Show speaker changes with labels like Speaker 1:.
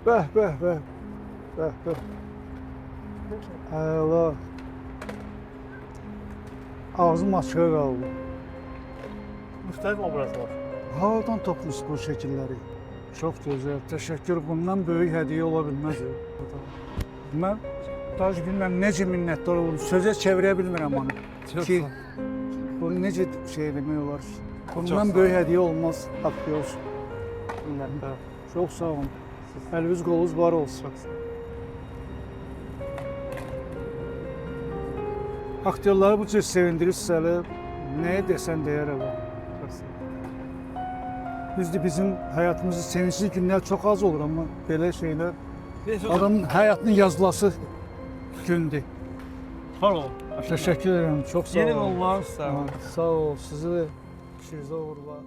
Speaker 1: Bəh, bəh, bəh. Bəh, bəh. Əla. Ağzım açığa qaldı.
Speaker 2: Müxtəlif obraz var.
Speaker 1: Haradan tapmış bu şəkilləri? Çox gözəl, təşəkkür. Bundan böyük hədiyyə ola bilməz. Mən daş bilməm necə minnətdar olum. Sözə çevirə bilmirəm onu. Ki, bu necə şey demək olar ki, bundan böyük hədiyyə olmaz, haqqı olsun.
Speaker 2: Minnətdar.
Speaker 1: Çox sağ olun. Əliniz qolunuz var olsun. Aktyorları bu cür sevindirirsə, nəyə desən deyərəm. Düzdür, bizim həyatımızda sevincli günlər çox az olur, amma belə şeylər adamın həyatının yazılası gündür.
Speaker 2: Sağ ol.
Speaker 1: Təşəkkür edirəm, çox sağ olun.
Speaker 2: Yeni olmanız sağ ol.
Speaker 1: Sağ ol, sizi də işinizə uğurlar.